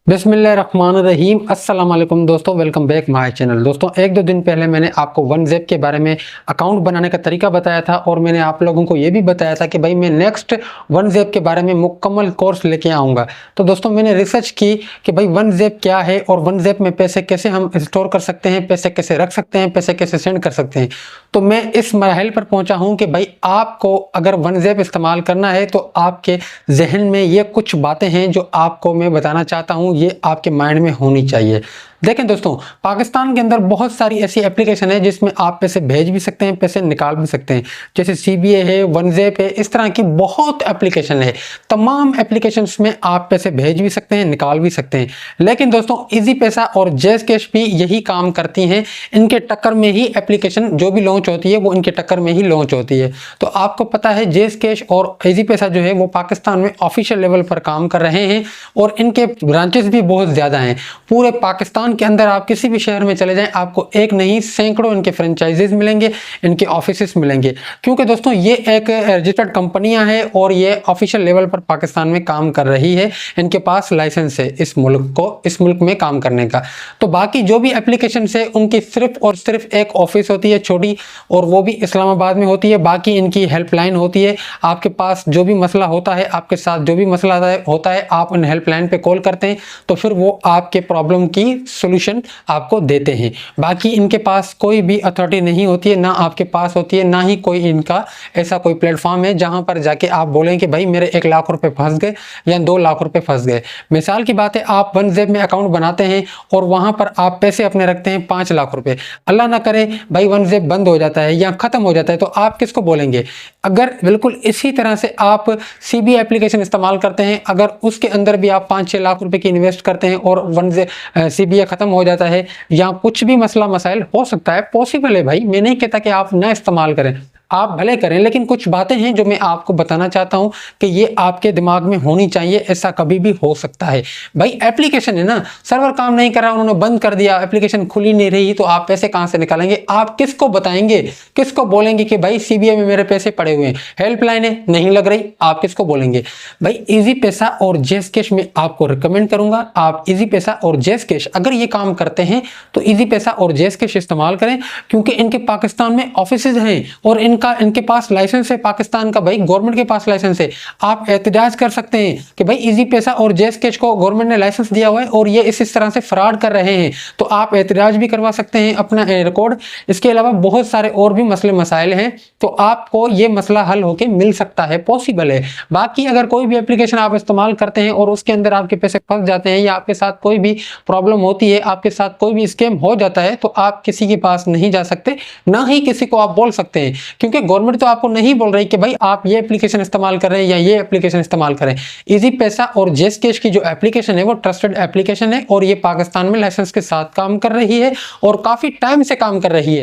बिस्मिल्लाहिर्रहमानिर्रहीम। अस्सलाम वालेकुम दोस्तों, वेलकम बैक माय चैनल। दोस्तों, एक दो दिन पहले मैंने आपको OneZapp के बारे में अकाउंट बनाने का तरीका बताया था और मैंने आप लोगों को ये भी बताया था कि भाई मैं नेक्स्ट OneZapp के बारे में मुकम्मल कोर्स लेके आऊँगा। तो दोस्तों, मैंने रिसर्च की कि भाई OneZapp क्या है और OneZapp में पैसे कैसे हम स्टोर कर सकते हैं, पैसे कैसे रख सकते हैं, पैसे कैसे सेंड कर सकते हैं। तो मैं इस मरहल पर पहुँचा हूँ कि भाई आपको अगर OneZapp इस्तेमाल करना है तो आपके जहन में ये कुछ बातें हैं जो आपको मैं बताना चाहता हूँ, ये आपके माइंड में होनी चाहिए। देखें दोस्तों, पाकिस्तान के अंदर बहुत सारी ऐसी एप्लीकेशन है जिसमें आप पैसे भेज भी सकते हैं, पैसे निकाल भी सकते हैं। जैसे CBA है, OneZapp है, इस तरह की बहुत एप्लीकेशन है। तमाम एप्लीकेशंस में आप पैसे भेज भी सकते हैं, निकाल भी सकते हैं। लेकिन दोस्तों, इजी पैसा और जैज़ कैश भी यही काम करती हैं। इनके टक्कर में ही एप्लीकेशन जो भी लॉन्च होती है वो इनके टक्कर में ही लॉन्च होती है। तो आपको पता है जैज़ कैश और इजी पैसा जो है वो पाकिस्तान में ऑफिशियल लेवल पर काम कर रहे हैं और इनके ब्रांचेस भी बहुत ज़्यादा हैं। पूरे पाकिस्तान के अंदर आप किसी भी शहर में चले जाएं, आपको एक नहीं सैकड़ों इनके फ्रेंचाइजीज मिलेंगे, इनके ऑफिसेस मिलेंगे। क्योंकि दोस्तों, ये एक रजिस्टर्ड कंपनियां हैं और ये ऑफिशियल लेवल पर पाकिस्तान में काम कर रही है। इनके पास लाइसेंस है इस मुल्क में काम करने का। तो बाकी जो भी एप्लीकेशन है उनकी सिर्फ और सिर्फ एक ऑफिस होती है छोटी, और वो भी इस्लामाबाद में होती है। बाकी इनकी हेल्पलाइन होती है। आपके पास जो भी मसला होता है, आपके साथ जो भी मसला होता है, आप उन हेल्पलाइन पे कॉल करते हैं तो फिर वो आपके प्रॉब्लम की सॉल्यूशन आपको देते हैं। बाकी इनके पास कोई भी अथॉरिटी नहीं होती है, ना आपके पास होती है, ना ही कोई इनका ऐसा कोई प्लेटफॉर्म है जहां पर जाके आप बोलें कि भाई मेरे 1 लाख रुपए फंस गए या 2 लाख रुपए फंस गए। मिसाल की बात है, आप OneZapp में अकाउंट बनाते हैं और वहां पर आप पैसे अपने रखते हैं 5 लाख रुपए। अल्लाह ना करे भाई OneZapp बंद हो जाता है या खत्म हो जाता है तो आप किसको बोलेंगे? अगर बिल्कुल इसी तरह से आप CBA एप्लीकेशन इस्तेमाल करते हैं, अगर उसके अंदर भी आप 5-6 लाख रुपए की इन्वेस्ट करते हैं और CBA खत्म हो जाता है या कुछ भी मसला मसाइल हो सकता है, पॉसिबल है भाई, मैं नहीं कहता कि आप ना इस्तेमाल करें, आप भले करें, लेकिन कुछ बातें हैं जो मैं आपको बताना चाहता हूं कि ये आपके दिमाग में होनी चाहिए। ऐसा कभी भी हो सकता है भाई, एप्लीकेशन है ना, सर्वर काम नहीं कर रहा, उन्होंने बंद कर दिया, एप्लीकेशन खुली नहीं रही, तो आप पैसे कहां से निकालेंगे? आप किसको बताएंगे, किसको बोलेंगे कि भाई CBA में मेरे पैसे पड़े हुए हैं, हेल्पलाइन है नहीं लग रही, आप किसको बोलेंगे? भाई इजी पैसा और जैज़ कैश में आपको रिकमेंड करूंगा, आप इजी पैसा और जैज़ कैश अगर ये काम करते हैं तो इजी पैसा और जैज़ कैश इस्तेमाल करें, क्योंकि इनके पाकिस्तान में ऑफिसेज हैं और इनके पास लाइसेंस है पाकिस्तान का, भाई गवर्नमेंट के पास लाइसेंस है। आप एहतजाज कर सकते हैं कि भाई इजी पैसा और जैज़ कैश को गवर्नमेंट ने लाइसेंस दिया हुआ है और ये इस तरह से फ्रॉड कर रहे हैं, तो आप एहतजाज भी करवा सकते हैं अपना रिकॉर्ड। इसके अलावा बहुत सारे और भी मसले मसाइल हैं, तो आपको ये मसला हल होके मिल सकता है, पॉसिबल है। बाकी अगर कोई भी एप्लीकेशन आप इस्तेमाल करते हैं और उसके अंदर आपके पैसे फंस जाते हैं या आपके साथ कोई भी प्रॉब्लम होती है, आपके साथ कोई भी स्कैम हो जाता है, तो आप किसी के पास नहीं जा सकते, ना ही किसी को आप बोल सकते हैं, क्योंकि गवर्नमेंट तो आपको नहीं बोल रही कि भाई आप ये एप्लीकेशन इस्तेमाल कर रहे हैं या ये एप्लीकेशन इस्तेमाल करें। इजी पैसा और जैज़ कैश की जो एप्लीकेशन है वो ट्रस्टेड एप्लीकेशन है और ये पाकिस्तान में लाइसेंस के साथ काम कर रही है और काफी टाइम से काम कर रही है।